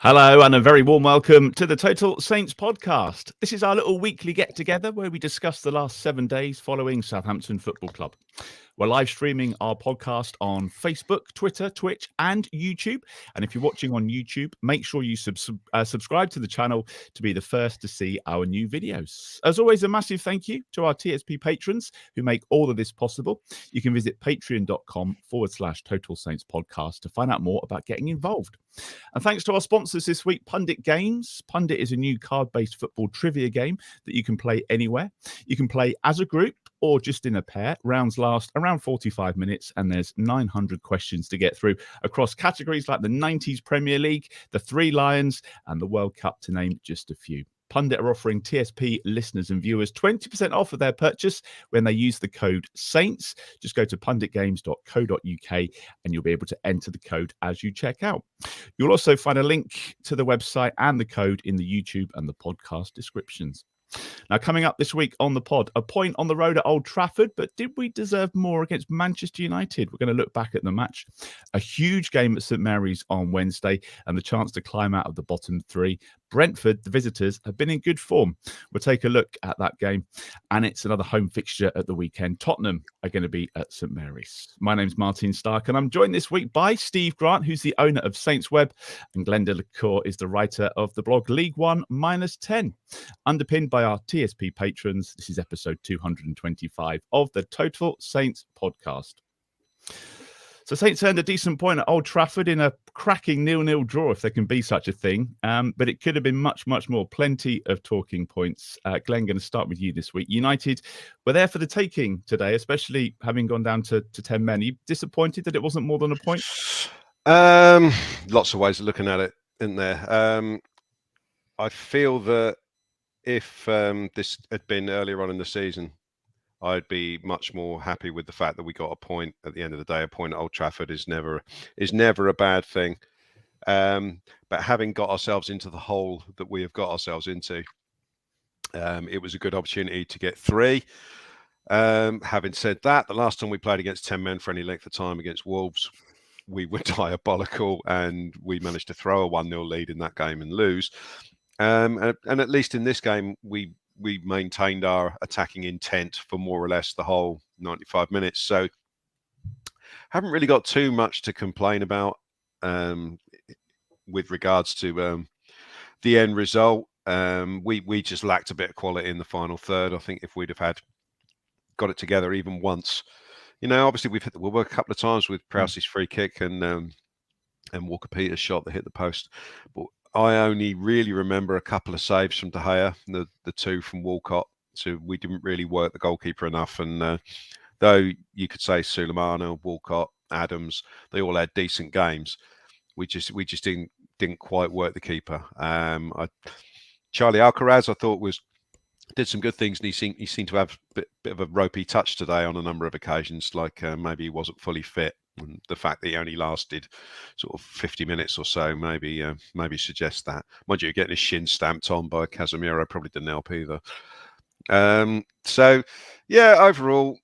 Hello and a very warm welcome to the Total Saints podcast. This is our little weekly get-together where we discuss the last 7 days following Southampton Football Club. We're live streaming our podcast on Facebook, Twitter, Twitch and YouTube. And if you're watching on YouTube, make sure you subscribe to the channel to be the first to see our new videos. As always, a massive thank you to our TSP patrons who make all of this possible. You can visit patreon.com/Total Saints podcast to find out more about getting involved. And thanks to our sponsors this week, Pundit Games. Pundit is a new card-based football trivia game that you can play anywhere. You can play as a group or just in a pair. Rounds last around 45 minutes and there's 900 questions to get through across categories like the 90s Premier League, the Three Lions and the World Cup, to name just a few. Pundit are offering TSP listeners and viewers 20% off of their purchase when they use the code SAINTS. Just go to punditgames.co.uk and you'll be able to enter the code as you check out. You'll also find a link to the website and the code in the YouTube and the podcast descriptions. Now, coming up this week on the pod, a point on the road at Old Trafford, but did we deserve more against Manchester United? We're going to look back at the match. A huge game at St Mary's on Wednesday and the chance to climb out of the bottom three. Brentford, the visitors, have been in good form. We'll take a look at that game, and it's another home fixture at the weekend. Tottenham are going to be at St Mary's. My name's Martin Stark, and I'm joined this week by Steve Grant, who's the owner of Saints Web, and Glenn Delacour is the writer of the blog League One -10. Underpinned by our TSP patrons, this is episode 225 of the Total Saints podcast. So Saints earned a decent point at Old Trafford in a cracking 0-0 draw, if there can be such a thing. But it could have been much, much more. Plenty of talking points. Glenn, going to start with you this week. United were there for the taking today, especially having gone down to 10 men. Are you disappointed that it wasn't more than a point? Lots of ways of looking at it, isn't there? I feel that if this had been earlier on in the season, I'd be much more happy with the fact that we got a point at the end of the day. A point at Old Trafford is never a bad thing. But having got ourselves into the hole that we have got ourselves into, it was a good opportunity to get 3. Having said that, the last time we played against 10 men for any length of time against Wolves, we were diabolical and we managed to throw a 1-0 lead in that game and lose. And at least in this game, we maintained our attacking intent for more or less the whole 95 minutes. So haven't really got too much to complain about with regards to the end result. We just lacked a bit of quality in the final third. I think if we'd have got it together even once, obviously we've hit the woodwork a couple of times with Prowse's free kick and Walker-Peters' shot that hit the post. But I only really remember a couple of saves from De Gea, the 2 from Walcott. So we didn't really work the goalkeeper enough. And though you could say Sulemana, Walcott, Adams, they all had decent games, we just didn't quite work the keeper. Charlie Alcaraz, I thought did some good things, and he seemed to have a bit of a ropey touch today on a number of occasions, like maybe he wasn't fully fit. And the fact that he only lasted sort of 50 minutes or so maybe suggests that. Mind you, getting his shin stamped on by Casemiro probably didn't help either. So, yeah, overall,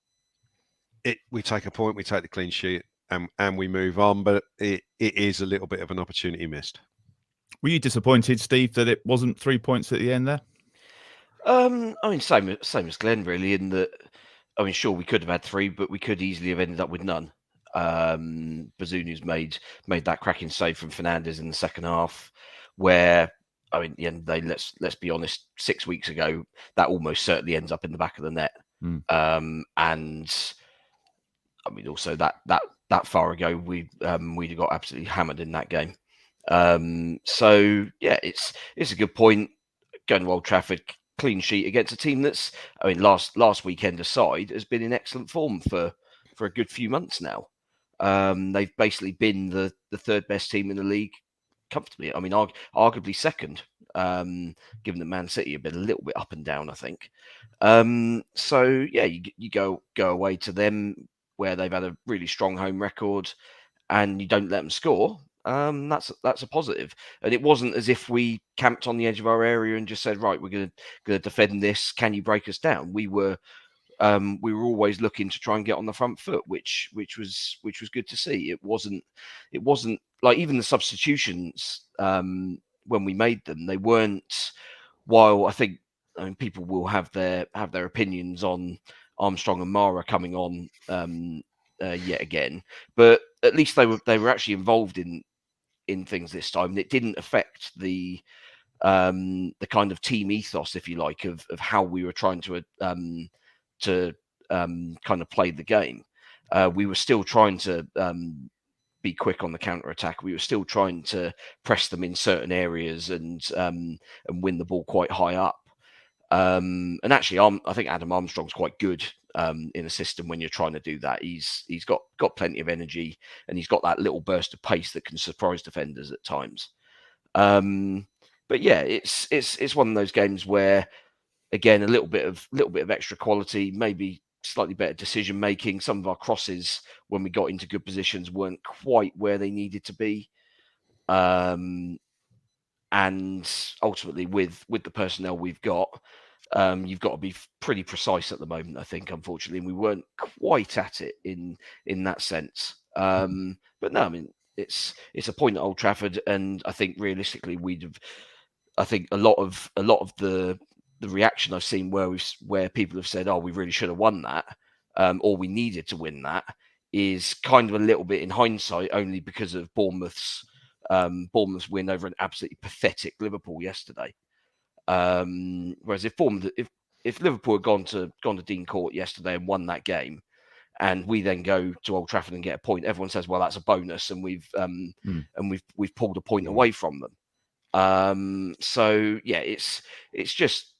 we take a point, we take the clean sheet, and we move on. But it is a little bit of an opportunity missed. Were you disappointed, Steve, that it wasn't 3 points at the end there? I mean, same as Glenn, really. In that, I mean, sure, we could have had 3, but we could easily have ended up with none. Bazunu's made that cracking save from Fernandes in the second half, where, I mean, at the end of the day, let's be honest, 6 weeks ago, that almost certainly ends up in the back of the net. And I mean, also that far ago, we'd have got absolutely hammered in that game. So yeah, it's a good point. Going to Old Trafford, clean sheet against a team that's, I mean, last weekend aside, has been in excellent form for a good few months now. They've basically been the third best team in the league comfortably. I mean, arguably second, given that Man City have been a little bit up and down, I think. So yeah, you go away to them where they've had a really strong home record, and you don't let them score. That's a positive. And it wasn't as if we camped on the edge of our area and just said, right, we're going to defend this. Can you break us down? We were always looking to try and get on the front foot, which was good to see. It wasn't like even the substitutions we made them, they weren't. While I mean, people will have their opinions on Armstrong and Mara coming on yet again, but at least they were actually involved in things this time, and it didn't affect the kind of team ethos, if you like, of how we were trying to kind of play the game. We were still trying to be quick on the counter attack. We were still trying to press them in certain areas and win the ball quite high up. And actually, I think Adam Armstrong's quite good in a system when you're trying to do that. He's got plenty of energy, and he's got that little burst of pace that can surprise defenders at times. But yeah, it's one of those games where, again, a little bit of extra quality, maybe slightly better decision making. Some of our crosses, when we got into good positions, weren't quite where they needed to be. And ultimately, with the personnel we've got, you've got to be pretty precise at the moment, I think, unfortunately, and we weren't quite at it in that sense. But no, I mean, it's a point at Old Trafford, and I think realistically, I think a lot of the reaction I've seen where people have said, "Oh, we really should have won that," or "We needed to win that," is kind of a little bit in hindsight, only because of Bournemouth's win over an absolutely pathetic Liverpool yesterday. Whereas if Liverpool had gone to Dean Court yesterday and won that game, and we then go to Old Trafford and get a point, everyone says, "Well, that's a bonus," and we've pulled a point away from them. So yeah, it's just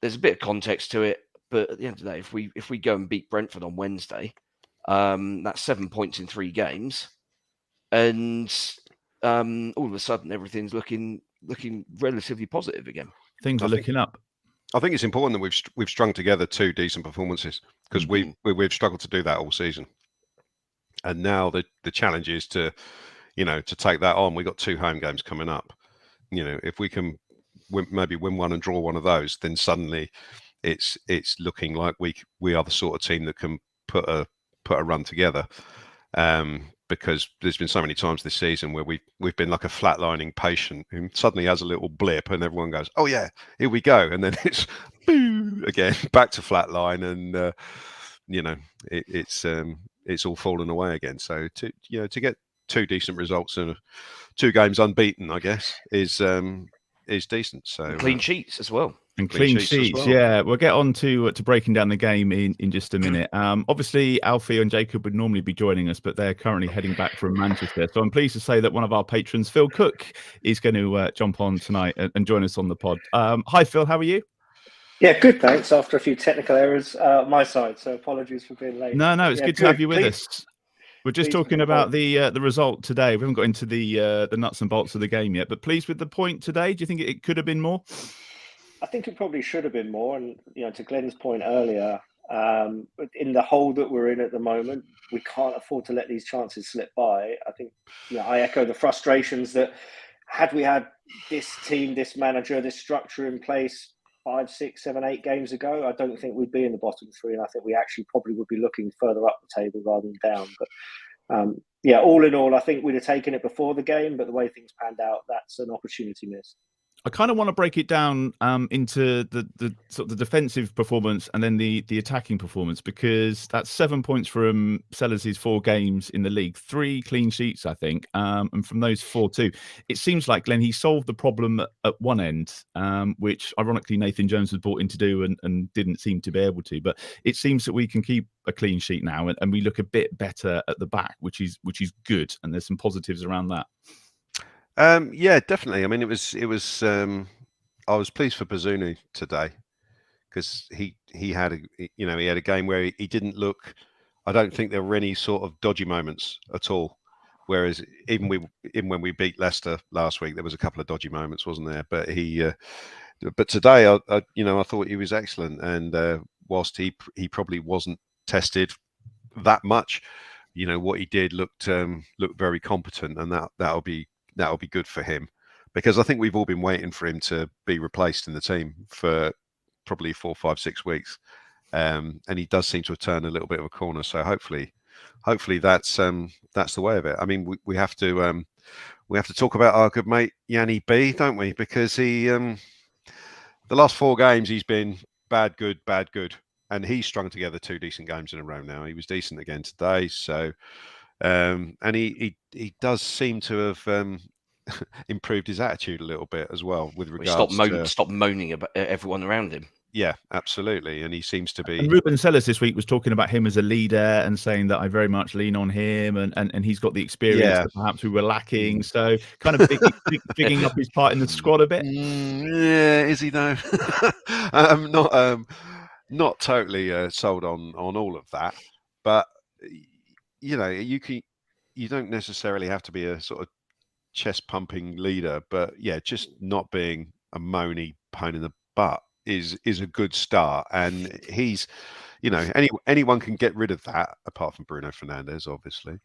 there's a bit of context to it, but at the end of the day, if we go and beat Brentford on Wednesday, that's 7 points in 3 games, and all of a sudden everything's looking relatively positive again. Things are looking up. I think it's important that we've strung together 2 decent performances, because we've struggled to do that all season, and now the challenge is to take that on. We've got 2 home games coming up. If we can maybe win one and draw one of those, then suddenly it's looking like we are the sort of team that can put a run together. Because there's been so many times this season where we've been like a flatlining patient who suddenly has a little blip, and everyone goes, "Oh yeah, here we go," and then it's boo again, back to flatline, and it's all fallen away again. So to get 2 decent results and 2 games unbeaten, I guess, is decent. So and clean sheets as well. And clean sheets, well. Yeah. We'll get on to breaking down the game in just a minute. Obviously, Alfie and Jacob would normally be joining us, but they're currently heading back from Manchester. So I'm pleased to say that one of our patrons, Phil Cook, is going to jump on tonight and join us on the pod. Hi, Phil. How are you? Yeah, good, thanks. After a few technical errors my side, so apologies for being late. No, it's good to have you with us. We're just talking about the result today. We haven't got into the nuts and bolts of the game yet, but pleased with the point today. Do you think it could have been more? I think it probably should have been more. And to Glenn's point earlier, in the hole that we're in at the moment, we can't afford to let these chances slip by. I think I echo the frustrations that had we had this team, this manager, this structure in place 5, 6, 7, 8 games ago, I don't think we'd be in the bottom 3, and I think we actually probably would be looking further up the table rather than down. But all in all, I think we'd have taken it before the game, but the way things panned out, that's an opportunity missed. I kind of want to break it down into the sort of the defensive performance and then the attacking performance, because that's 7 points from Sellers' 4 games in the league, 3 clean sheets, I think, and from those 4 too. It seems like, Glenn, he solved the problem at one end, which ironically Nathan Jones was brought in to do and didn't seem to be able to. But it seems that we can keep a clean sheet now, and we look a bit better at the back, which is good, and there's some positives around that. Yeah, definitely. I mean, it was. I was pleased for Bazunu today, because he had a game where he didn't look. I don't think there were any sort of dodgy moments at all. Whereas even when we beat Leicester last week, there was a couple of dodgy moments, wasn't there? But but today, I thought he was excellent. And whilst he probably wasn't tested that much, what he did looked very competent, and that'll be good for him, because I think we've all been waiting for him to be replaced in the team for probably 4, 5, 6 weeks, and he does seem to have turned a little bit of a corner. So hopefully that's the way of it. I mean, we have to we have to talk about our good mate Yanni B, don't we? Because he, the last 4 games, he's been bad, good, and he's strung together 2 decent games in a row now. He was decent again today, so and he does seem to have improved his attitude a little bit as well with regards to stop moaning about everyone around him. Yeah, absolutely, and he seems to be. And Ruben Sellers this week was talking about him as a leader and saying that I very much lean on him, and he's got the experience that perhaps we were lacking. So kind of bigging up his part in the squad a bit. Yeah, is he though? Not totally sold on all of that, but you know, you don't necessarily have to be a sort of chest pumping leader, but yeah, just not being a moany pain in the butt is a good start. And he's, you know, anyone can get rid of that apart from Bruno Fernandes, obviously.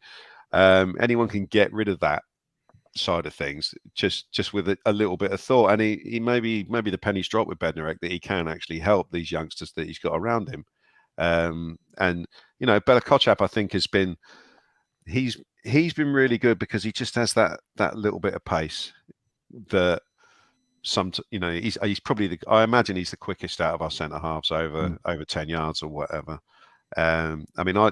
Anyone can get rid of that side of things just with a little bit of thought. And he maybe the penny's dropped with Bednarek that he can actually help these youngsters that he's got around him. And you know, Bella-Kotchap, I think, has been he's been really good because he just has that little bit of pace that you know, he's probably I imagine he's the quickest out of our centre halves over 10 yards or whatever. I mean, I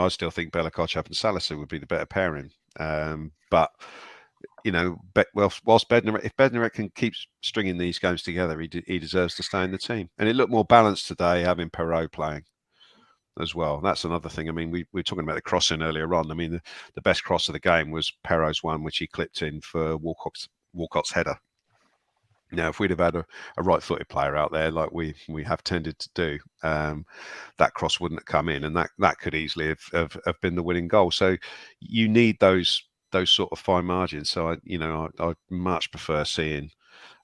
still think Bella-Kotchap and Salisu would be the better pairing. But you know, whilst if Bednarek can keep stringing these games together, he deserves to stay in the team. And it looked more balanced today having Perraud playing as well. That's another thing. I mean, we were talking about the crossing earlier on. I mean, the best cross of the game was Perraud's one, which he clipped in for Walcott's header. Now, if we'd have had a right-footed player out there like we have tended to do, that cross wouldn't have come in, and that could easily have been the winning goal. So you need those sort of fine margins. So I much prefer seeing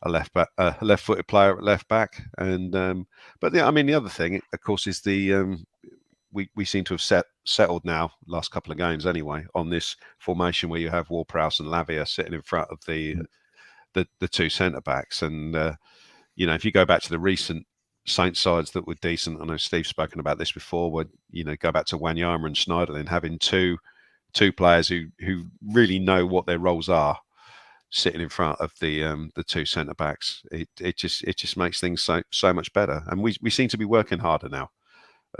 a left-footed player at left back. And but I mean, the other thing, of course, is the we seem to have settled now, last couple of games anyway, on this formation where you have Ward-Prowse and Lavia sitting in front of the 2 centre backs. And you know, if you go back to the recent Saints sides that were decent, I know Steve's spoken about this before, where, you know, go back to Wanyama and Schneiderlin, having two players who really know what their roles are sitting in front of the 2 centre backs, it just makes things so much better. And we seem to be working harder now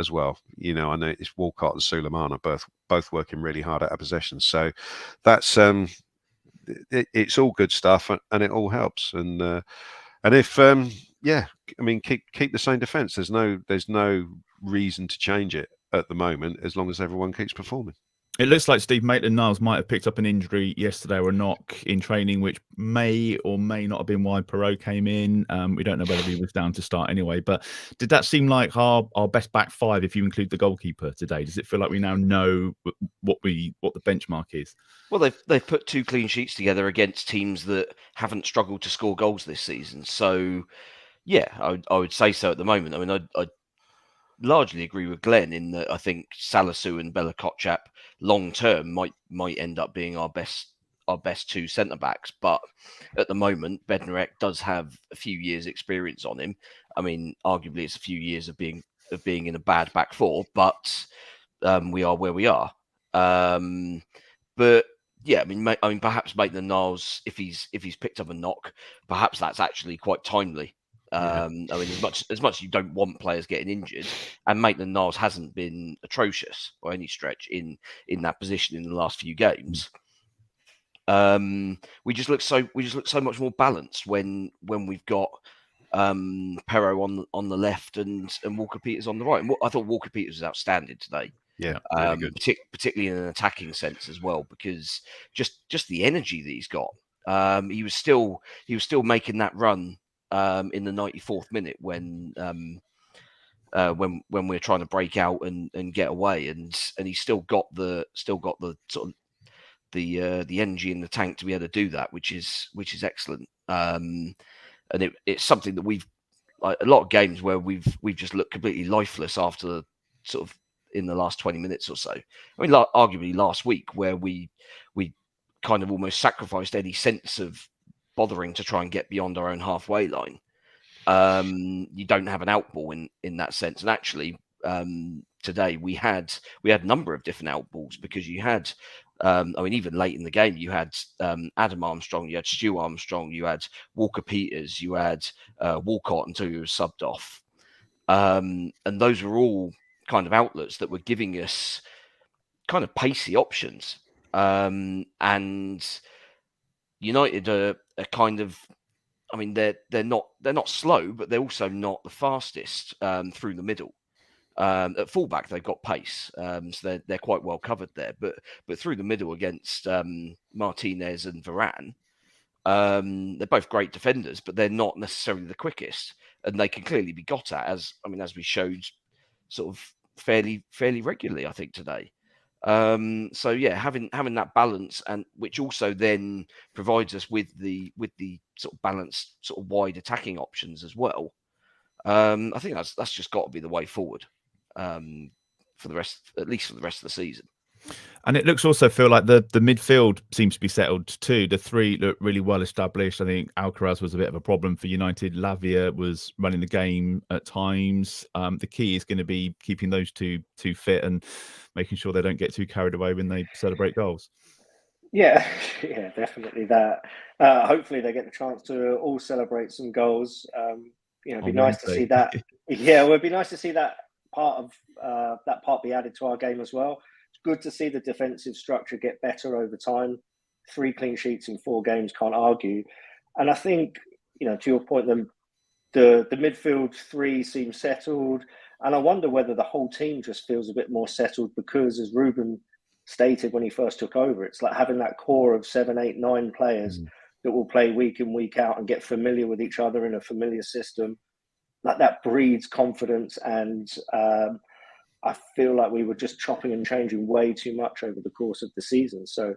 as well. You know, I know it's Walcott and Suleiman are both working really hard at our possession. So that's it's all good stuff, and it all helps. And if I mean, keep the same defence. There's no reason to change it at the moment, as long as everyone keeps performing. It looks like Steve Maitland-Niles might have picked up an injury yesterday or a knock in training, which may or may not have been why Perraud came in. We don't know whether he was down to start anyway. But did that seem like our best back 5 if you include the goalkeeper today? Does it feel like we now know what the benchmark is? Well, they've put 2 clean sheets together against teams that haven't struggled to score goals this season. So, yeah, I would say so at the moment. I mean, I largely agree with Glenn in that I think Salisu and Bella-Kotchap long term might end up being our best 2 centre backs. But at the moment, Bednarek does have a few years' experience on him. I mean, arguably it's a few years of being in a bad back 4, but we are where we are. But yeah, I mean, perhaps Maitland-Niles, if he's picked up a knock, perhaps that's actually quite timely. I mean, as much as you don't want players getting injured, and Maitland-Niles hasn't been atrocious by any stretch in that position in the last few games. We just look so much more balanced when we've got Perraud on the left and Walker-Peters on the right. And I thought Walker-Peters was outstanding today. Yeah, really good. Particularly in an attacking sense as well, because just the energy that he's got. He was still making that run in the 94th minute when we're trying to break out and get away, and he's still got the sort of the energy in the tank to be able to do that, which is excellent. And it's something that we've, like, a lot of games where we've just looked completely lifeless after sort of in the last 20 minutes or so. I mean, arguably last week, where we kind of almost sacrificed any sense of bothering to try and get beyond our own halfway line. You don't have an outball in that sense. And actually, today we had a number of different outballs, because you had I mean, even late in the game, you had Adam Armstrong, you had Stu Armstrong, you had Walker Peters, you had Walcott until he was subbed off. And those were all kind of outlets that were giving us kind of pacey options. And United are kind of, I mean, they're not slow, but they're also not the fastest through the middle. At fullback, they've got pace, so they're quite well covered there. But through the middle against Martinez and Varane, they're both great defenders, but they're not necessarily the quickest, and they can clearly be got at, as we showed sort of fairly regularly, I think, today. So yeah, having that balance, and which also then provides us with the sort of balanced, sort of wide attacking options as well. I think that's just got to be the way forward for the rest, at least for the rest of the season. And it looks also feel like the midfield seems to be settled too. The three look really well established. I think Alcaraz was a bit of a problem for United. Lavia was running the game at times. The key is going to be keeping those two fit and making sure they don't get too carried away when they celebrate goals. Yeah, definitely that. Hopefully they get the chance to all celebrate some goals. It'd be nice to see that. Yeah, well, it'd be nice to see that part be added to our game as well. It's good to see the defensive structure get better over time. 3 clean sheets in 4 games, can't argue. And I think, to your point, the midfield 3 seems settled. And I wonder whether the whole team just feels a bit more settled because, as Ruben stated when he first took over, it's like having that core of 7, 8, 9 players that will play week in, week out and get familiar with each other in a familiar system. Like that breeds confidence, and I feel like we were just chopping and changing way too much over the course of the season. So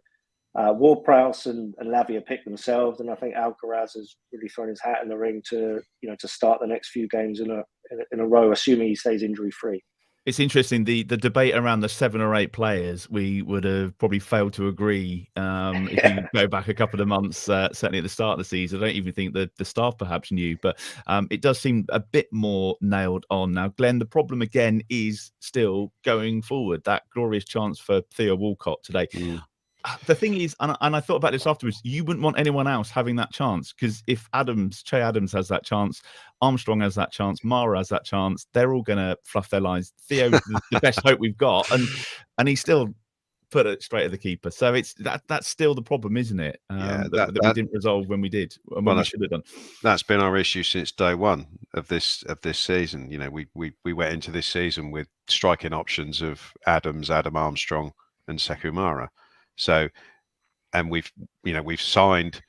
Ward-Prowse and Lavia picked themselves, and I think Alcaraz has really thrown his hat in the ring to start the next few games in a row, assuming he stays injury free. It's interesting, the debate around the 7 or 8 players, we would have probably failed to agree if you go back a couple of months, certainly at the start of the season. I don't even think the staff perhaps knew, but it does seem a bit more nailed on now. Glenn, the problem again is still going forward, that glorious chance for Theo Walcott today. The thing is, and I thought about this afterwards, you wouldn't want anyone else having that chance, because if Che Adams has that chance, Armstrong has that chance, Mara has that chance, they're all going to fluff their lines. Theo's the best hope we've got, and he still put it straight at the keeper. So it's that's still the problem, isn't it? That we didn't resolve when we did, and when we should have done. That's been our issue since day one of this season. We went into this season with striking options of Adam Armstrong, and Sekou Mara. So, and we've signed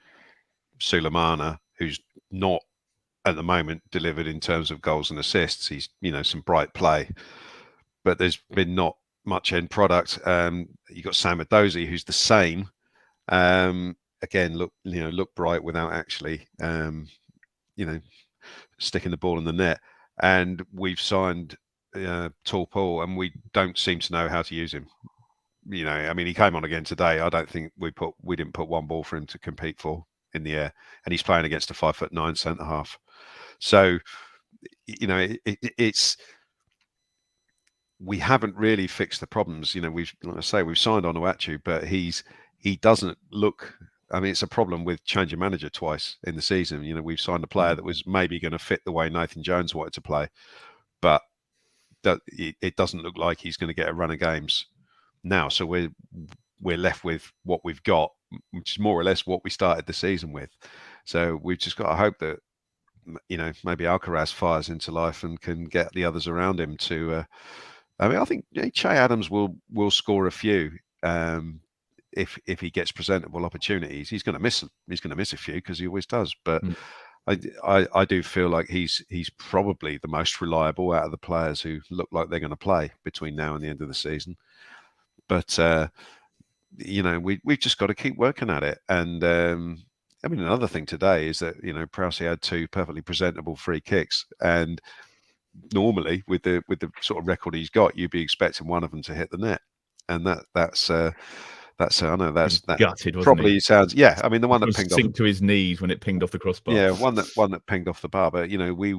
Sulemana, who's not at the moment delivered in terms of goals and assists. He's, some bright play, but there's been not much end product. You got Sam Edozie, who's the same. Again, look bright without actually, sticking the ball in the net. And we've signed Tall Paul, and we don't seem to know how to use him. He came on again today. I don't think we didn't put one ball for him to compete for in the air, and he's playing against a 5'9" centre half. So, we haven't really fixed the problems. We've signed Onuachu, but he doesn't look. It's a problem with changing manager twice in the season. We've signed a player that was maybe going to fit the way Nathan Jones wanted to play, but it doesn't look like he's going to get a run of games now. So we're left with what we've got, which is more or less what we started the season with. So we've just got to hope that maybe Alcaraz fires into life and can get the others around him to. I think Che Adams will score a few if he gets presentable opportunities. He's going to miss a few because he always does. But I do feel like he's probably the most reliable out of the players who look like they're going to play between now and the end of the season. But we've just got to keep working at it. And another thing today is that Prowse had 2 perfectly presentable free kicks, and normally with the sort of record he's got, you'd be expecting one of them to hit the net, and that's I know that's gutted, probably he? Sounds the one that pinged off to his knees when it pinged off the crossbar. Yeah, one that pinged off the bar. But we,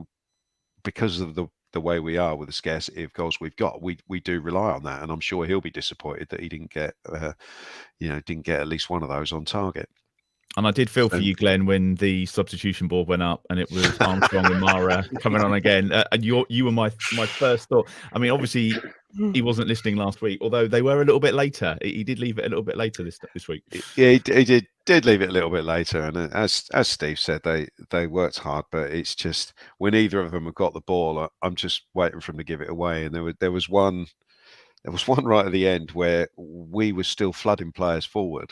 because of the the way we are with the scarcity of goals we've got, we do rely on that, and I'm sure he'll be disappointed that he didn't get at least one of those on target. And I did feel for you, Glenn, when the substitution board went up and it was Armstrong and Mara coming on again. And you were my first thought. I mean, obviously, he wasn't listening last week, although they were a little bit later. He did leave it a little bit later this week. Yeah, he did leave it a little bit later. And as Steve said, they worked hard, but it's just when either of them have got the ball, I'm just waiting for them to give it away. And there was one right at the end where we were still flooding players forward.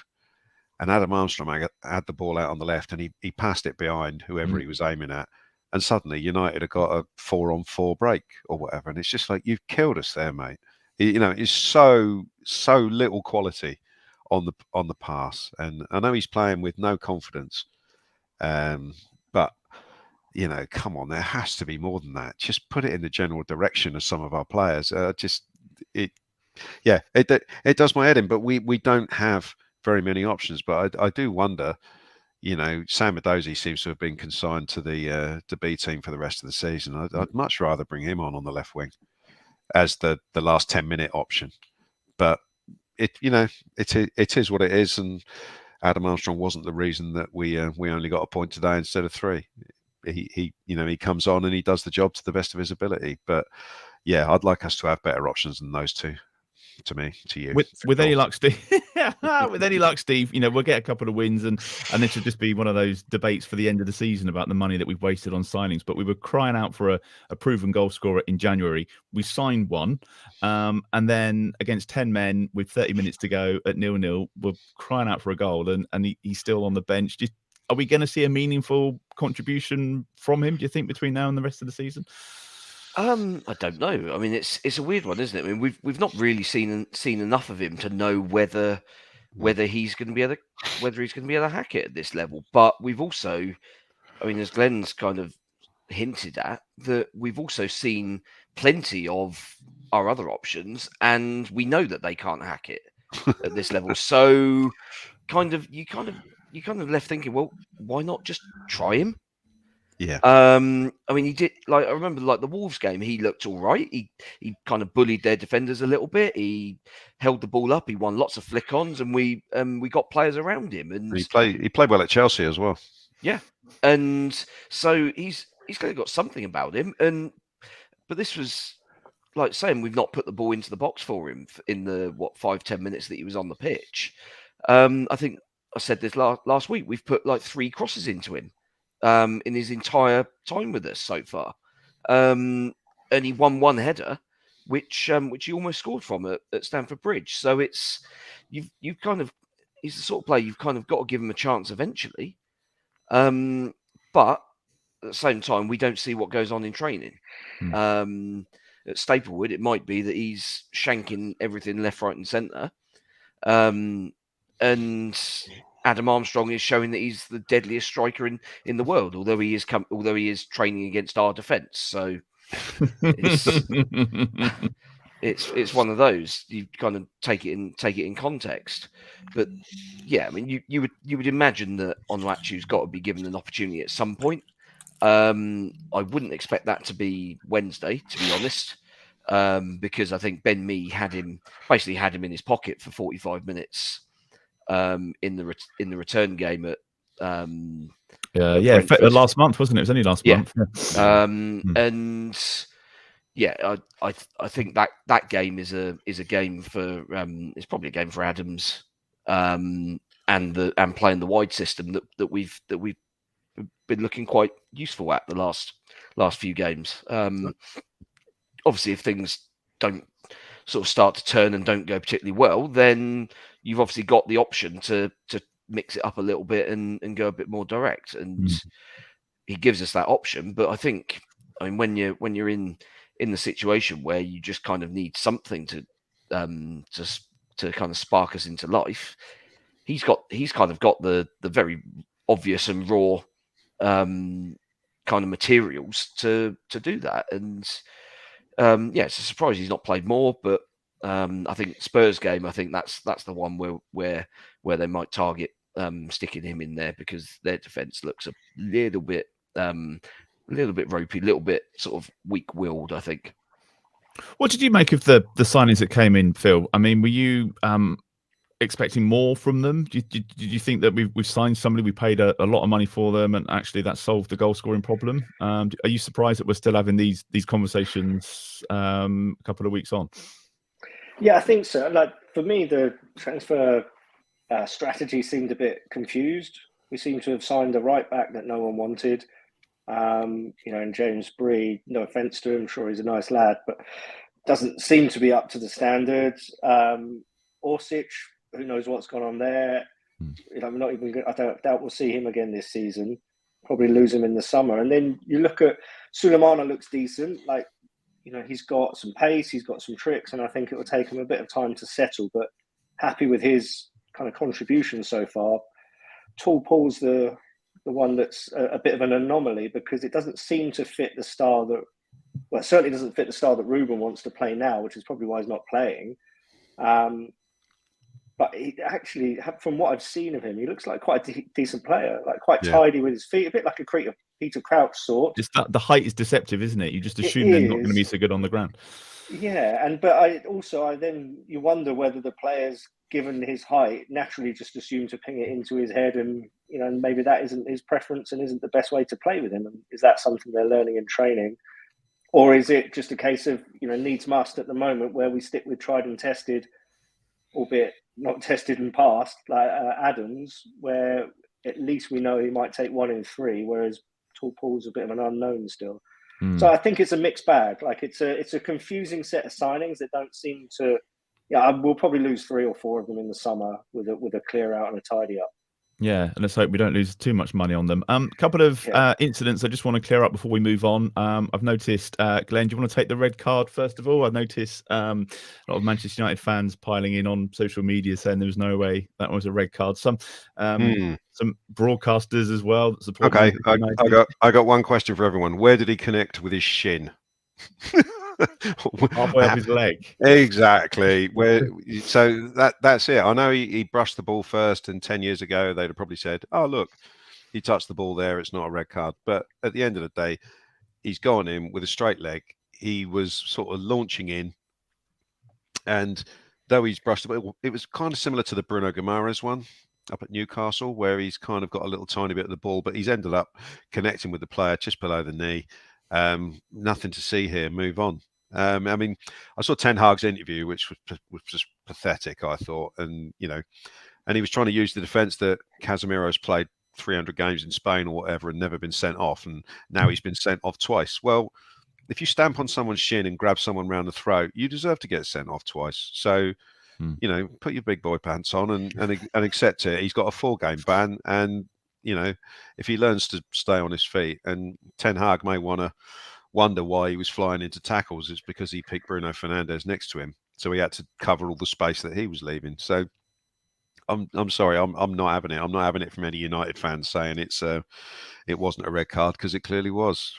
And Adam Armstrong had the ball out on the left, and he passed it behind whoever he was aiming at. And suddenly United have got a 4-on-4 break or whatever. And it's just like, you've killed us there, mate. It's so little quality on the pass. And I know he's playing with no confidence. But, come on, there has to be more than that. Just put it in the general direction of some of our players. It does my head in, but we don't have very many options. But I do wonder, Sam Edozie seems to have been consigned to the B team for the rest of the season. I'd much rather bring him on the left wing as the last 10-minute option. But it is what it is, and Adam Armstrong wasn't the reason that we only got a point today instead of 3. He comes on and he does the job to the best of his ability. But yeah, I'd like us to have better options than those two. To you. With any luck, Steve. With any luck, Steve, we'll get a couple of wins, and this should just be one of those debates for the end of the season about the money that we've wasted on signings. But we were crying out for a proven goal scorer in January. We signed one, and then against 10 men with 30 minutes to go at 0-0, we're crying out for a goal, and he's still on the bench. Are we going to see a meaningful contribution from him, do you think, between now and the rest of the season? I don't know. I mean, it's a weird one, isn't it? I mean, we've not really seen enough of him to know whether he's going to be able to hack it at this level. But we've also, I mean, as Glenn's kind of hinted at, that we've also seen plenty of our other options, and we know that they can't hack it at this level. So, you kind of left thinking, well, why not just try him? Yeah. I mean, he did. I remember, the Wolves game. He looked all right. He kind of bullied their defenders a little bit. He held the ball up. He won lots of flick-ons, and we got players around him. And he played well at Chelsea as well. Yeah, and so he's kind of got something about him. But this was like saying we've not put the ball into the box for him in the 5-10 minutes that he was on the pitch. I think I said this last week. We've put 3 crosses into him. In his entire time with us so far, and he won one header, which he almost scored from at Stamford Bridge. So it's he's the sort of player you've kind of got to give him a chance eventually. But at the same time, we don't see what goes on in training. At Staplewood, it might be that he's shanking everything left, right, and centre, and Adam Armstrong is showing that he's the deadliest striker in the world, although he is training against our defence. So it's one of those. You kind of take it in context. But yeah, I mean, you would imagine that Onuachu's got to be given an opportunity at some point. I wouldn't expect that to be Wednesday, to be honest, because I think Ben Mee had him in his pocket for 45 minutes. In the return game at last month, wasn't it? It was only last month. And yeah, I think that game is a game for it's probably a game for Adams and playing the wide system that we've been looking quite useful at the last few games. Obviously, if things don't sort of start to turn and don't go particularly well, then you've obviously got the option to mix it up a little bit and go a bit more direct. And he gives us that option. But I mean, when you're in the situation where you just kind of need something to kind of spark us into life, he's kind of got the very obvious and raw kind of materials to do that. And it's a surprise he's not played more, but I think Spurs game, I think that's the one where they might target sticking him in there, because their defence looks a little bit a little bit ropey, a little bit sort of weak-willed, I think. What did you make of the signings that came in, Phil? I mean, were you expecting more from them? Did you think that we've signed somebody, we paid a lot of money for them, and actually that solved the goal scoring problem? Are you surprised that we're still having these conversations a couple of weeks on? Yeah, I think so. Like, for me, the transfer strategy seemed a bit confused. We seem to have signed a right back that no one wanted. And James Bree, no offence to him, I'm sure he's a nice lad, but doesn't seem to be up to the standards. Orsic, who knows what's gone on there? I'm not even. I doubt we'll see him again this season. Probably lose him in the summer. And then you look at Sulemana, looks decent. Like, he's got some pace, he's got some tricks, and I think it will take him a bit of time to settle. But happy with his kind of contribution so far. Tall Paul's the one that's a bit of an anomaly, because it doesn't seem to fit the style that. Well, it certainly doesn't fit the style that Ruben wants to play now, which is probably why he's not playing. But he actually, from what I've seen of him, he looks like quite a decent player, like quite tidy with his feet, a bit like a Peter Crouch sort. Just that the height is deceptive, isn't it? You just assume they're not going to be so good on the ground. Yeah, then you wonder whether the players, given his height, naturally just assume to ping it into his head, and maybe that isn't his preference and isn't the best way to play with him. And is that something they're learning in training? Or is it just a case of, needs must at the moment, where we stick with tried and tested, albeit not tested and passed, like Adams, where at least we know he might take 1 in 3, whereas Tall Paul's a bit of an unknown still. So I think it's a mixed bag. Like, it's a confusing set of signings that don't seem to. Yeah, we'll probably lose 3 or 4 of them in the summer with a clear out and a tidy up. Yeah, and let's hope we don't lose too much money on them. Couple of incidents I just want to clear up before we move on. I've noticed, Glenn, do you want to take the red card first of all? I've noticed a lot of Manchester United fans piling in on social media saying there was no way that was a red card. Some broadcasters as well that support. Okay, I got one question for everyone. Where did he connect with his shin? Halfway up his leg. Exactly. So that's it. I know he brushed the ball first, and 10 years ago they'd have probably said, "Oh, look, he touched the ball there. It's not a red card." But at the end of the day, he's gone in with a straight leg. He was sort of launching in, and though he's brushed the ball, it was kind of similar to the Bruno Guimaraes one up at Newcastle, where he's kind of got a little tiny bit of the ball, but he's ended up connecting with the player just below the knee. Nothing to see here. Move on. I mean, I saw Ten Hag's interview, which was just pathetic, I thought, and and he was trying to use the defence that Casemiro's played 300 games in Spain or whatever and never been sent off, and now he's been sent off twice. Well, if you stamp on someone's shin and grab someone round the throat, you deserve to get sent off twice. So, put your big boy pants on and accept it. He's got a 4-game ban, and if he learns to stay on his feet, and Ten Hag may wonder why he was flying into tackles, it's because he picked Bruno Fernandes next to him, so he had to cover all the space that he was leaving. So I'm sorry, I'm not having it. I'm not having it from any United fans saying it wasn't a red card, because it clearly was.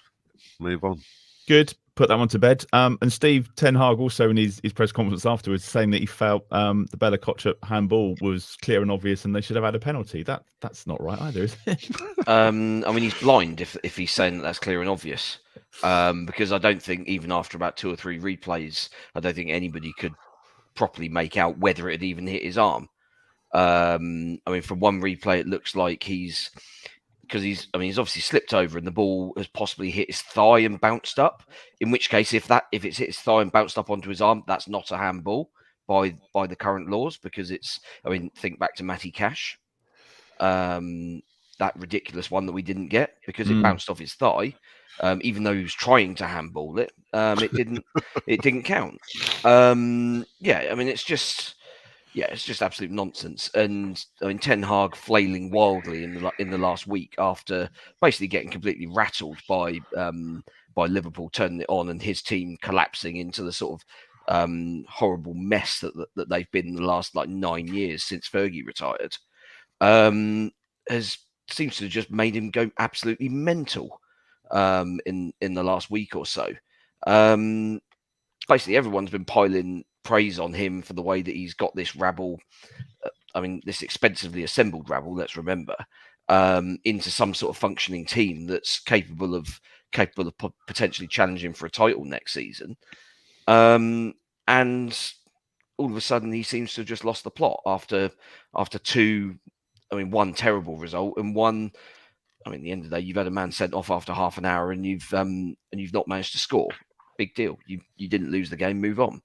Move on. Good. Put that one to bed. And Steve, Ten Hag also in his press conference afterwards saying that he felt the Bella-Kotchap handball was clear and obvious and they should have had a penalty. That's not right either, is it? I mean, he's blind if he's saying that's clear and obvious, because I don't think even after about 2 or 3 replays, I don't think anybody could properly make out whether it had even hit his arm. I mean, from one replay, it looks like he's obviously slipped over and the ball has possibly hit his thigh and bounced up. In which case, if it's hit his thigh and bounced up onto his arm, that's not a handball by the current laws, because think back to Matty Cash, that ridiculous one that we didn't get because it bounced off his thigh, even though he was trying to handball it. It didn't count. It's just absolute nonsense. And I mean, Ten Hag flailing wildly in the last week after basically getting completely rattled by Liverpool turning it on and his team collapsing into the sort of horrible mess that they've been in the last 9 years since Fergie retired. Seems to have just made him go absolutely mental in the last week or so. Basically, everyone's been piling praise on him for the way that he's got this rabble, this expensively assembled rabble, let's remember, into some sort of functioning team that's capable of capable of potentially challenging for a title next season. And all of a sudden, he seems to have just lost the plot after two. I mean, one terrible result and one. I mean, at the end of the day, you've had a man sent off after half an hour, and you've not managed to score. Big deal. You didn't lose the game. Move on.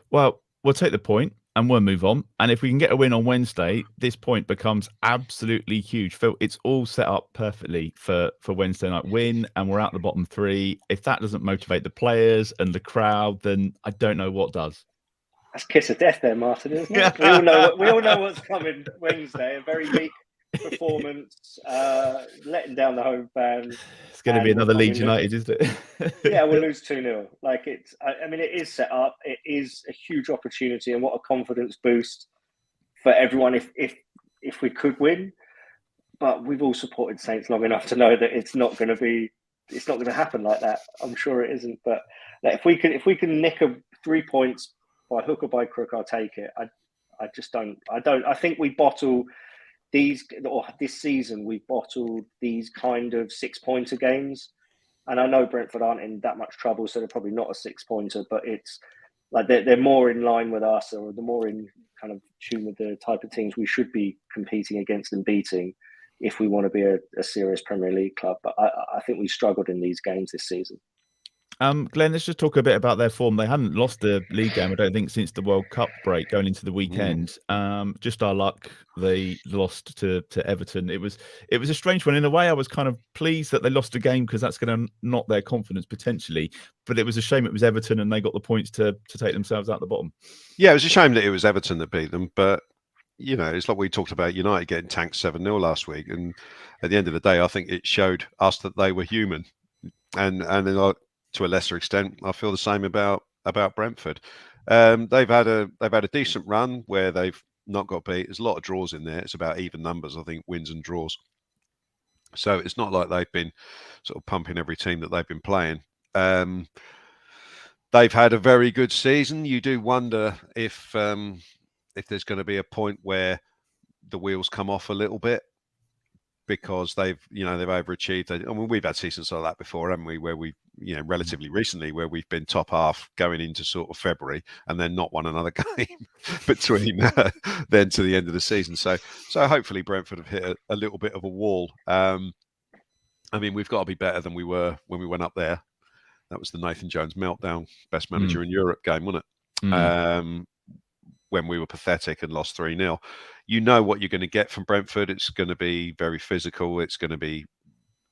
Well, we'll take the point and we'll move on. And if we can get a win on Wednesday, this point becomes absolutely huge. Phil, it's all set up perfectly for Wednesday night win, and we're out the bottom three. If that doesn't motivate the players and the crowd, then I don't know what does. That's kiss of death there, Martin, isn't it? We all know what's coming Wednesday. A very weak performance, letting down the home fans. It's going to be another Leeds United, isn't it? Yeah, we'll lose 2-0. Like I mean, it is set up. It is a huge opportunity, and what a confidence boost for everyone if we could win. But we've all supported Saints long enough to know that it's not going to happen like that. I'm sure it isn't. But if we can nick 3 points by hook or by crook, I'll take it. I just don't. I think we bottle these, or this season we've bottled these kind of 6-pointer games. And I know Brentford aren't in that much trouble, so they're probably not a 6-pointer, but it's like they're more in line with us, or they're more in kind of tune with the type of teams we should be competing against and beating if we want to be a serious Premier League club. But I think we struggled in these games this season. Glenn, let's just talk a bit about their form. They hadn't lost the league game, I don't think, since the World Cup break going into the weekend. Just our luck, they lost to Everton. It was a strange one. In a way, I was kind of pleased that they lost a game because that's going to knock their confidence potentially. But it was a shame it was Everton and they got the points to take themselves out the bottom. Yeah, it was a shame that it was Everton that beat them. But, you know, it's like we talked about United getting tanked 7-0 last week. And at the end of the day, I think it showed us that they were human. And to a lesser extent, I feel the same about Brentford. They've had a decent run where they've not got beat. There's a lot of draws in there. It's about even numbers, I think, wins and draws. So it's not like they've been sort of pumping every team that they've been playing. They've had a very good season. You do wonder if there's going to be a point where the wheels come off a little bit, because they've overachieved. I mean, we've had seasons like that before, haven't we? Where we, relatively recently, where we've been top half going into sort of February and then not won another game between then to the end of the season. So hopefully Brentford have hit a little bit of a wall. I mean, we've got to be better than we were when we went up there. That was the Nathan Jones meltdown, best manager in Europe game, wasn't it? When we were pathetic and lost 3-0. You know what you're going to get from Brentford. It's going to be very physical. It's going to be,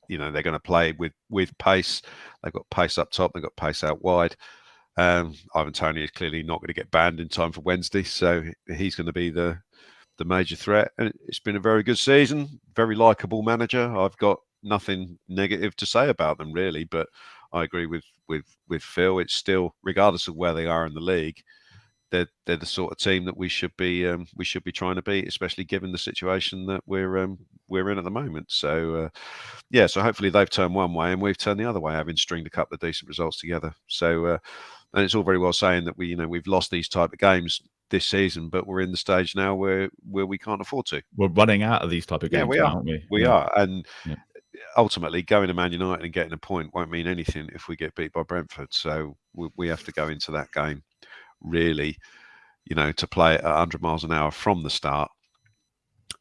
they're going to play with pace. They've got pace up top. They've got pace out wide. Ivan Toney is clearly not going to get banned in time for Wednesday, so he's going to be the major threat. And it's been a very good season. Very likeable manager. I've got nothing negative to say about them, really, but I agree with Phil. It's still, regardless of where they are in the league, they're the sort of team that we should be trying to beat, especially given the situation that we're in at the moment. So so hopefully they've turned one way and we've turned the other way, having stringed a couple of decent results together. So and it's all very well saying that we've lost these type of games this season, but we're in the stage now where we can't afford to. We're running out of these type of games, aren't we? We are, and ultimately going to Man United and getting a point won't mean anything if we get beat by Brentford. So we have to go into that game really, to play at 100 miles an hour from the start,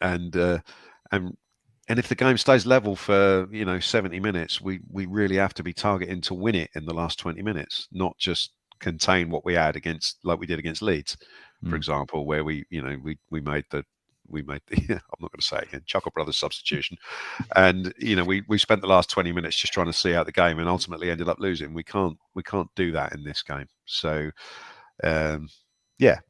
and if the game stays level for 70 minutes, we really have to be targeting to win it in the last 20 minutes, not just contain what we had like we did against Leeds, for example, where we made the I'm not going to say it again, Chuckle Brothers substitution, and we spent the last 20 minutes just trying to see out the game and ultimately ended up losing. We can't do that in this game. So I'm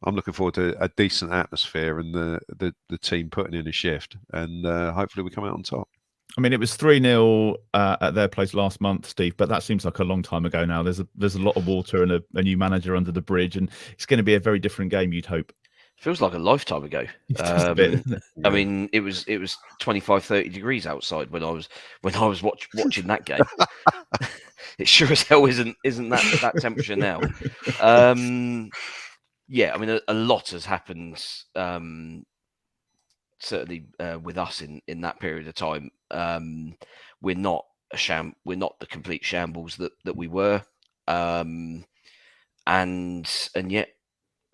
looking forward to a decent atmosphere and the team putting in a shift, and hopefully we come out on top. I mean, it was 3-0 at their place last month, Steve, but that seems like a long time ago now. There's a lot of water and a new manager under the bridge, and it's going to be a very different game, you'd hope. Feels like a lifetime ago. A bit, I mean, it was 25, 30 degrees outside when I was watching that game. It sure as hell isn't that temperature now. I mean, a lot has happened. Certainly with us in that period of time. We're not we're not the complete shambles that we were, and yet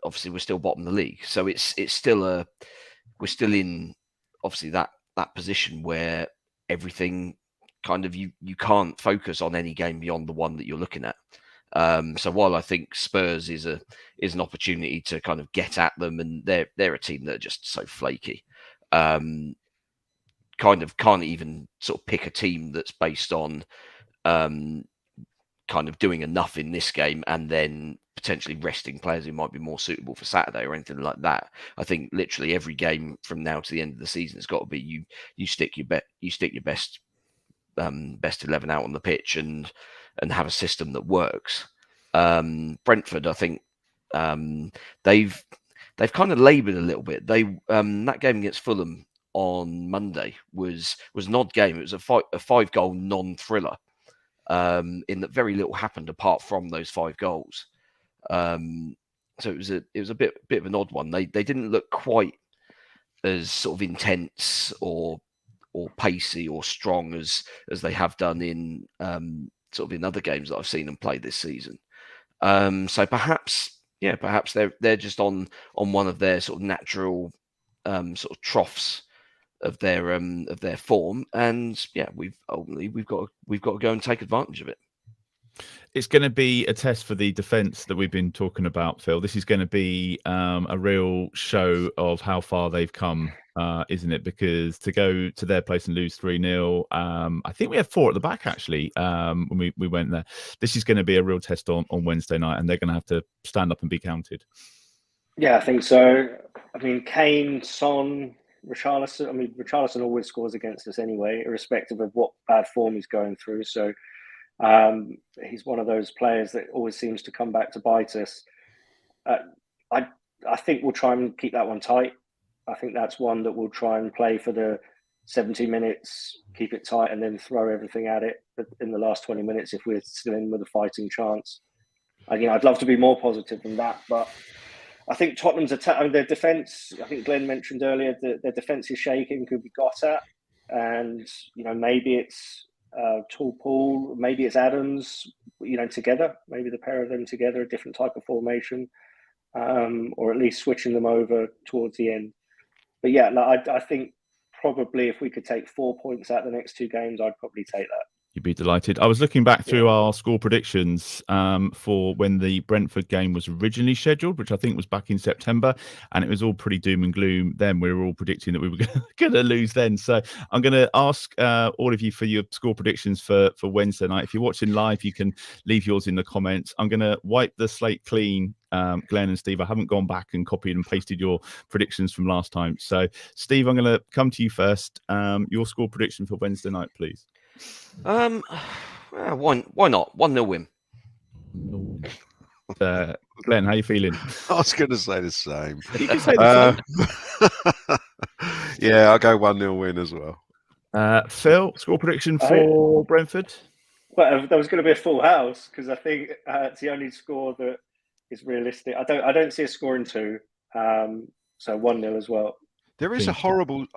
obviously we're still bottom of the league. So it's still we're still in obviously that position where everything kind of you can't focus on any game beyond the one that you're looking at. So while I think Spurs is an opportunity to kind of get at them, and they're a team that are just so flaky, kind of can't even sort of pick a team that's based on kind of doing enough in this game and then potentially resting players who might be more suitable for Saturday or anything like that. I think literally every game from now to the end of the season has got to be you stick your best 11 out on the pitch and have a system that works. Brentford, I think they've kind of laboured a little bit. They that game against Fulham on Monday was an odd game. It was a 5-goal non-thriller. In that very little happened apart from those 5 goals. So it was a bit of an odd one. They didn't look quite as sort of intense or pacey or strong as they have done in sort of in other games that I've seen them play this season. So perhaps they're just on one of their sort of natural sort of troughs of their form, and we've got to go and take advantage of it. It's going to be a test for the defence that we've been talking about, Phil. This is going to be a real show of how far they've come, isn't it? Because to go to their place and lose 3-0, I think we had 4 at the back actually when we went there. This is going to be a real test on Wednesday night, and they're going to have to stand up and be counted. Yeah, I think so. I mean, Kane, Son, Richarlison. I mean, Richarlison always scores against us anyway, irrespective of what bad form he's going through. So he's one of those players that always seems to come back to bite us. I think we'll try and keep that one tight. I think that's one that we'll try and play for the 70 minutes, keep it tight, and then throw everything at it in the last 20 minutes if we're still in with a fighting chance. I'd love to be more positive than that, but I think Tottenham's attack, their defence, I think Glenn mentioned earlier that their defence is shaking, could be got at. And, maybe it's Tall Paul, maybe it's Adams, together, maybe the pair of them together, a different type of formation, or at least switching them over towards the end. But I think probably if we could take 4 points out the next 2 games, I'd probably take that. You'd be delighted. I was looking back through our score predictions for when the Brentford game was originally scheduled, which I think was back in September, and it was all pretty doom and gloom then. We were all predicting that we were going to lose then. So I'm going to ask all of you for your score predictions for Wednesday night. If you're watching live, you can leave yours in the comments. I'm going to wipe the slate clean, Glenn and Steve. I haven't gone back and copied and pasted your predictions from last time. So, Steve, I'm going to come to you first. Your score prediction for Wednesday night, please. Why not? 1-0 win. Glenn, how are you feeling? I was going to say the same. You can say the same. Yeah, I'll go 1-0 win as well. Phil, score prediction for Brentford? Well, there was going to be a full house because I think it's the only score that is realistic. I don't see a score in 2, so 1-0 as well. There is a horrible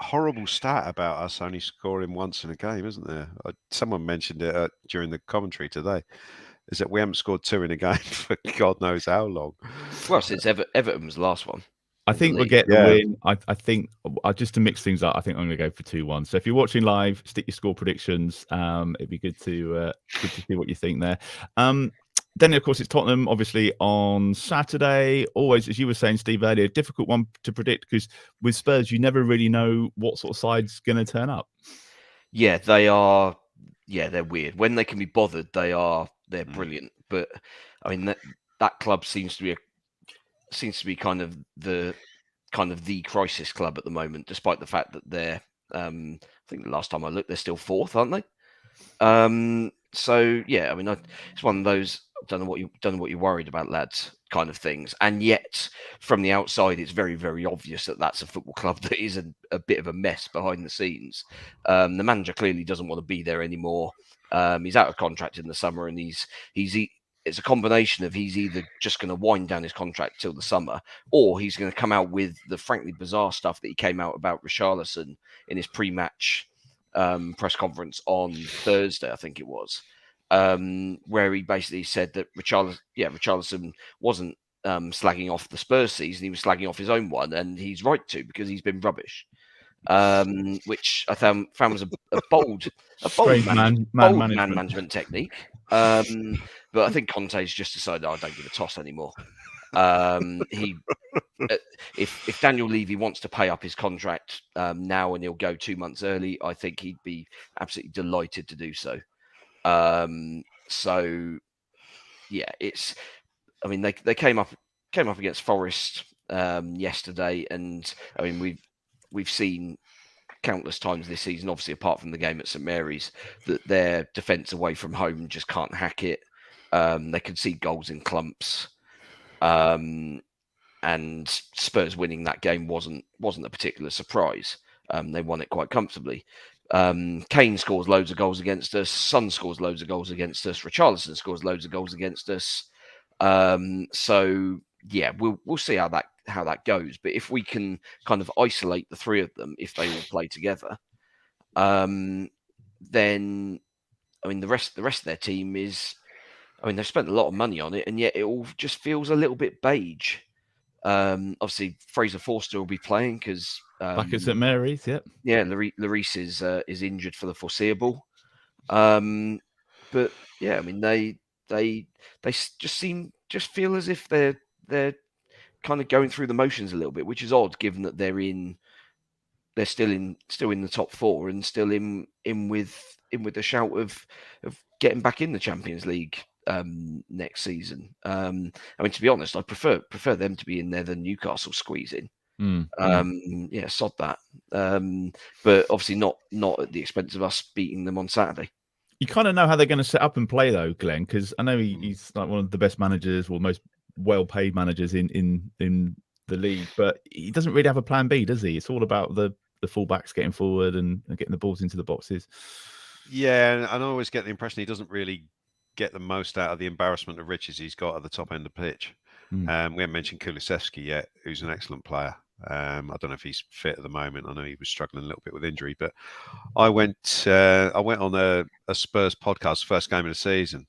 stat about us only scoring once in a game, isn't there? Someone mentioned it during the commentary today. Is that we haven't scored 2 in a game for God knows how long. Well, since Everton's last one. I think we'll get the win. I think just to mix things up, I think I'm going to go for 2-1. So if you're watching live, stick your score predictions. It'd be good to see what you think there. Then, of course, it's Tottenham, obviously, on Saturday. Always, as you were saying, Steve, earlier, a difficult one to predict because with Spurs, you never really know what sort of side's going to turn up. Yeah, they are. Yeah, they're weird. When they can be bothered, they're brilliant. But I mean, that club seems to be kind of the crisis club at the moment, despite the fact that they're. I think the last time I looked, they're still 4th, aren't they? So yeah, I mean, it's one of those. Don't know what you're worried about, lads, kind of things. And yet, from the outside, it's very, very obvious that that's a football club that is a bit of a mess behind the scenes. The manager clearly doesn't want to be there anymore. He's out of contract in the summer, and it's a combination of he's either just going to wind down his contract till the summer, or he's going to come out with the frankly bizarre stuff that he came out about Richarlison in his pre-match press conference on Thursday, I think it was, where he basically said that Richarlison wasn't slagging off the Spurs season; he was slagging off his own one, and he's right to, because he's been rubbish. Which I found was a bold man management technique. But I think Conte's just decided, I don't give a toss anymore. If Daniel Levy wants to pay up his contract now and he'll go 2 months early, I think he'd be absolutely delighted to do so. So yeah, I mean, they came up against Forest yesterday, and I mean we've seen countless times this season, obviously apart from the game at St Mary's, that their defence away from home just can't hack it. They concede goals in clumps, and Spurs winning that game wasn't a particular surprise. They won it quite comfortably. Kane scores loads of goals against us. Son scores loads of goals against us. Richarlison scores loads of goals against us. So yeah, we'll see how that goes. But if we can kind of isolate the three of them, if they all play together, then I mean the rest of their team is, I mean, they've spent a lot of money on it, and yet it all just feels a little bit beige. Obviously Fraser Forster will be playing because back at St Mary's, yep. Yeah, Lloris is injured for the foreseeable. But yeah, I mean they just feel as if they're kind of going through the motions a little bit, which is odd given that they're still in the top four and still in with the shout of getting back in the Champions League next season. I mean, to be honest, I prefer them to be in there than Newcastle squeezing. Yeah, sod that. But obviously not at the expense of us beating them on Saturday. You kind of know how they're going to set up and play, though, Glenn, because I know he's like one of the best managers, or most well-paid managers in the league, but he doesn't really have a plan B, does he? It's all about the fullbacks getting forward and getting the balls into the boxes. Yeah, and I always get the impression he doesn't really get the most out of the embarrassment of riches he's got at the top end of the pitch. We haven't mentioned Kulusevski yet, who's an excellent player. I don't know if he's fit at the moment. I know he was struggling a little bit with injury, but I went on a Spurs podcast, first game of the season,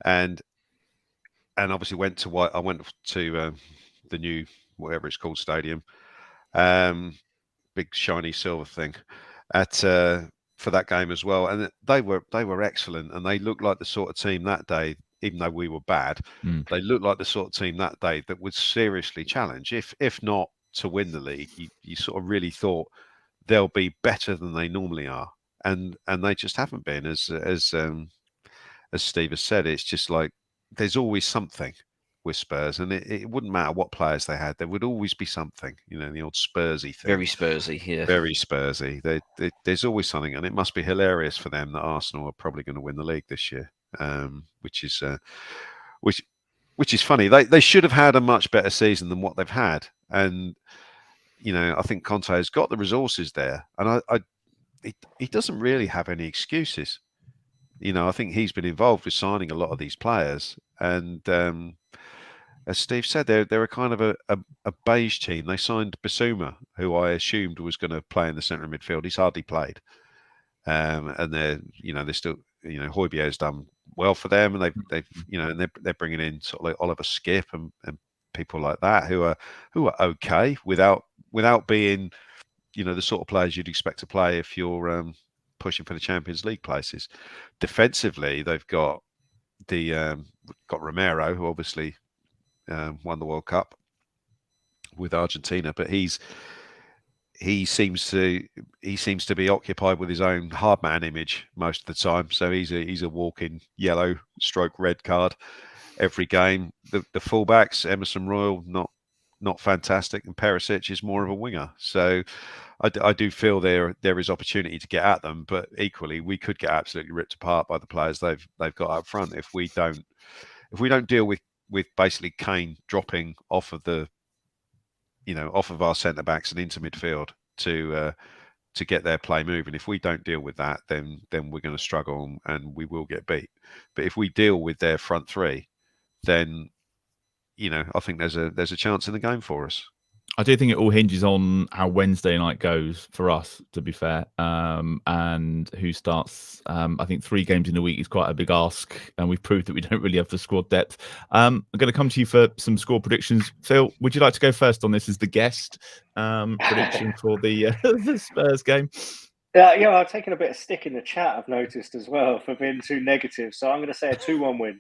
and obviously went to the new, whatever it's called, stadium, big shiny silver thing for that game as well, and they were excellent, and they looked like the sort of team that day. Even though we were bad, they looked like the sort of team that day that would seriously challenge, if not to win the league. You sort of really thought they'll be better than they normally are, and they just haven't been. As Steve has said, it's just like there's always something with Spurs, and it wouldn't matter what players they had, there would always be something. You know, the old Spursy thing. Very Spursy, yeah. Very Spursy. There's always something, and it must be hilarious for them that Arsenal are probably going to win the league this year. Which is funny. They should have had a much better season than what they've had, and you know, I think Conte has got the resources there, and he doesn't really have any excuses. You know, I think he's been involved with signing a lot of these players, and as Steve said, they're a kind of a beige team. They signed Bissouma, who I assumed was going to play in the centre of midfield. He's hardly played, and they're still, Højbjerg's done well for them, and they're bringing in sort of like Oliver Skip and people like that who are okay without being, the sort of players you'd expect to play if you're pushing for the Champions League places. Defensively, they've got Romero, who obviously won the World Cup with Argentina, but he seems to be occupied with his own hard man image most of the time. So he's a walking yellow / red card every game. The fullbacks, Emerson Royal, not fantastic, and Perisic is more of a winger. So I do feel there is opportunity to get at them, but equally we could get absolutely ripped apart by the players they've got up front if we don't deal with basically Kane dropping off of our centre backs and into midfield to get their play moving. If we don't deal with that, then we're going to struggle and we will get beat. But if we deal with their front three, then I think there's a chance in the game for us. I do think it all hinges on how Wednesday night goes for us, to be fair, and who starts. I think 3 games in a week is quite a big ask, and we've proved that we don't really have the squad depth. I'm going to come to you for some score predictions. Phil, would you like to go first on this as the guest prediction for the, the Spurs game? Yeah, I've taken a bit of stick in the chat, I've noticed as well, for being too negative. So I'm going to say a 2-1 win.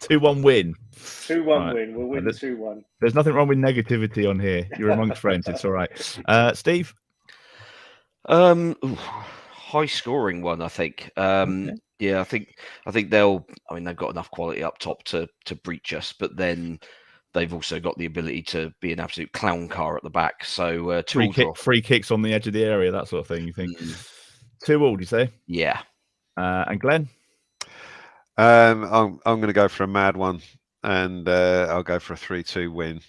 2-1 win. 2-1 win. We'll win 2-1. There's nothing wrong with negativity on here. You're amongst friends. It's all right. Steve? High scoring one, I think. Okay. Yeah, I think they'll. I mean, they've got enough quality up top to breach us, but then they've also got the ability to be an absolute clown car at the back. So free kicks on the edge of the area, that sort of thing. You think 2-2? You say? Yeah. And Glenn? I'm going to go for a mad one, and I'll go for a 3-2 win.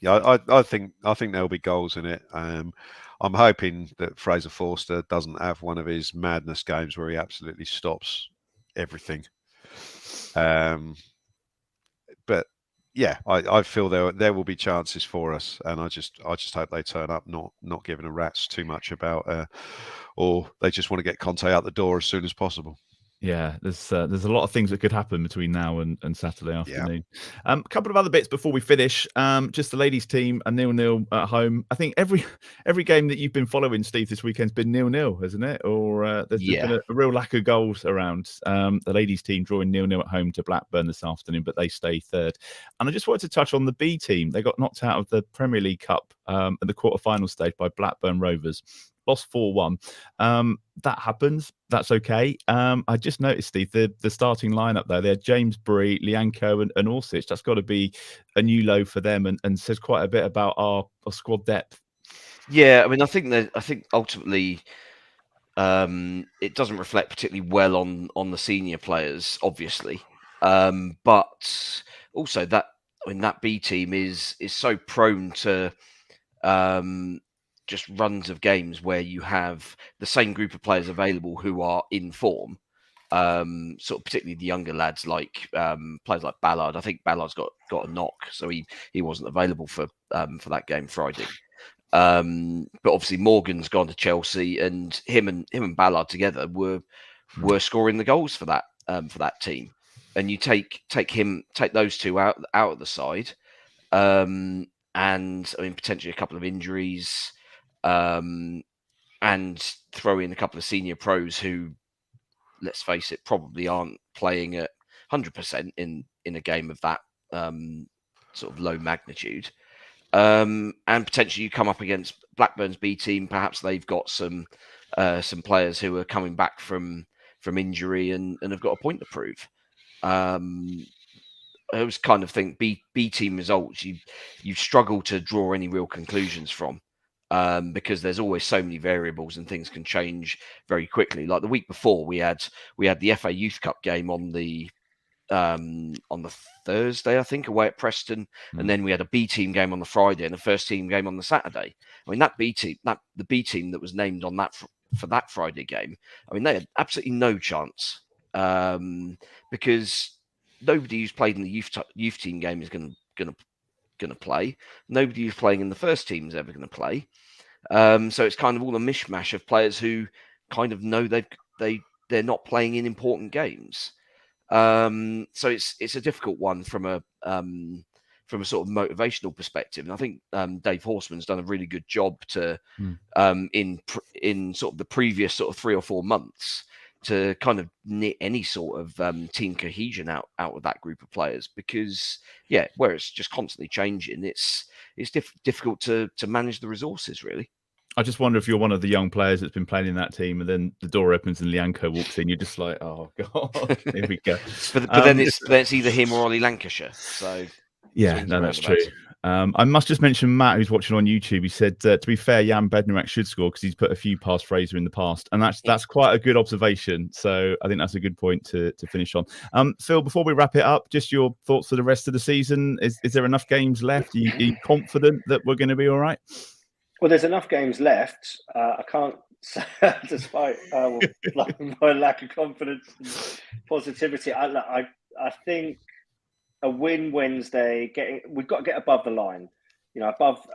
Yeah, I think there'll be goals in it. I'm hoping that Fraser Forster doesn't have one of his madness games where he absolutely stops everything. But yeah, I feel there will be chances for us, and I just hope they turn up, not giving a rat's too much about, or they just want to get Conte out the door as soon as possible. Yeah, there's a lot of things that could happen between now and Saturday afternoon. A couple of other bits before we finish. Just the ladies' team, a 0-0 at home. I think every game that you've been following, Steve, this weekend's been 0-0, hasn't it? Or there's been a real lack of goals around. The ladies' team drawing 0-0 at home to Blackburn this afternoon, but they stay third. And I just wanted to touch on the B team. They got knocked out of the Premier League Cup at the quarter-final stage by Blackburn Rovers. Lost 4-1. That happens. That's okay. I just noticed, Steve, the starting lineup there. They had James Bree, Lianco, and Orsic. That's got to be a new low for them, and says quite a bit about our squad depth. Yeah, I mean, I think ultimately it doesn't reflect particularly well on the senior players, obviously, but also that B team is so prone to just runs of games where you have the same group of players available who are in form, sort of particularly the younger lads, like players like Ballard. I think Ballard's got a knock, so he wasn't available for that game Friday. But obviously Morgan's gone to Chelsea, and him and Ballard together were scoring the goals for that team. And you take those two out of the side, and I mean potentially a couple of injuries. And throw in a couple of senior pros who, let's face it, probably aren't playing at 100% in a game of that sort of low magnitude. And potentially you come up against Blackburn's B team. Perhaps they've got some players who are coming back from injury and have got a point to prove. I always kind of think B team results you struggle to draw any real conclusions from. Because there's always so many variables and things can change very quickly. Like the week before, we had the FA Youth Cup game on the Thursday, I think, away at Preston, and then we had a B team game on the Friday and a first team game on the Saturday. I mean, the B team that was named on that for that Friday game, I mean, they had absolutely no chance because nobody who's played in the youth team game is going to play. Nobody who's playing in the first team is ever going to play. So it's kind of all a mishmash of players who kind of know they're not playing in important games. So it's a difficult one from a sort of motivational perspective. And I think Dave Horseman's done a really good job to in sort of the previous sort of 3 or 4 months to kind of knit any sort of team cohesion out of that group of players, because where it's just constantly changing, it's difficult to manage the resources, really. I just wonder if you're one of the young players that's been playing in that team, and then the door opens and Lianco walks in. You're just like, oh god, here we go. but then it's either him or Ollie Lancashire. So yeah, no, that's true. I must just mention Matt, who's watching on YouTube. He said, to be fair, Jan Bednarek should score because he's put a few past Fraser in the past, and that's quite a good observation. So I think that's a good point to finish on. Phil, before we wrap it up, just your thoughts for the rest of the season. Is there enough games left? Are you confident that we're going to be all right? Well, there's enough games left. I can't, despite my lack of confidence and positivity. I think a win Wednesday. We've got to get above the line. You know, above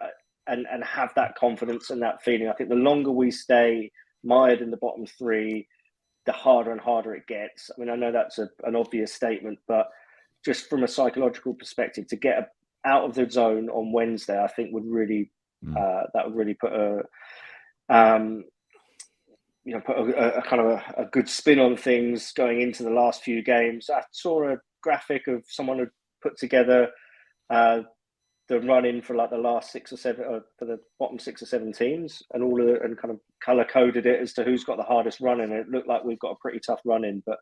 and have that confidence and that feeling. I think the longer we stay mired in the bottom three, the harder and harder it gets. I mean, I know that's an obvious statement, but just from a psychological perspective, to get out of the zone on Wednesday, I think would really that would really put a kind of a good spin on things going into the last few games. I saw a graphic of someone had put together the run in for like the last 6 or 7 for the bottom 6 or 7 teams, and and kind of color coded it as to who's got the hardest run in. It looked like we've got a pretty tough run in, but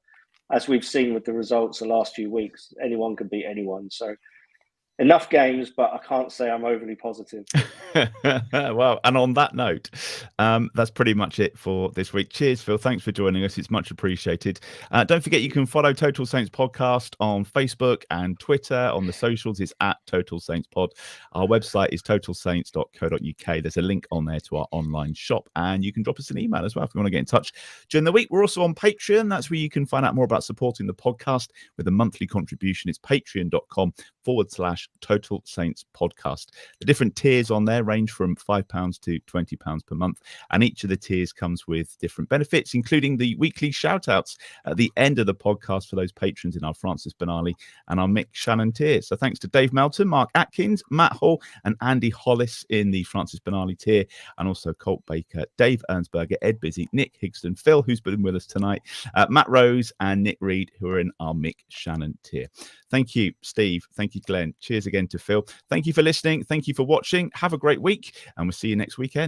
as we've seen with the results the last few weeks, anyone can beat anyone. So enough games, but I can't say I'm overly positive. Well, and on that note, that's pretty much it for this week. Cheers, Phil. Thanks for joining us. It's much appreciated. Don't forget you can follow Total Saints Podcast on Facebook and Twitter. On the socials, it's at Total Saints Pod. Our website is totalsaints.co.uk. There's a link on there to our online shop, and you can drop us an email as well if you want to get in touch during the week. We're also on Patreon. That's where you can find out more about supporting the podcast with a monthly contribution. It's patreon.com/Total Saints Podcast. The different tiers on there range from £5 to £20 per month, and each of the tiers comes with different benefits, including the weekly shout outs at the end of the podcast for those patrons in our Francis Benali and our Mick Shannon tier. So thanks to Dave Melton, Mark Atkins, Matt Hall and Andy Hollis in the Francis Benali tier, and also Colt Baker, Dave Ernsberger, Ed Busy, Nick Higston, Phil, who's been with us tonight, Matt Rose and Nick Reed, who are in our Mick Shannon tier. Thank you, Steve. Thank you, Glenn. Cheers again to Phil. Thank you for listening. Thank you for watching. Have a great week, and we'll see you next weekend.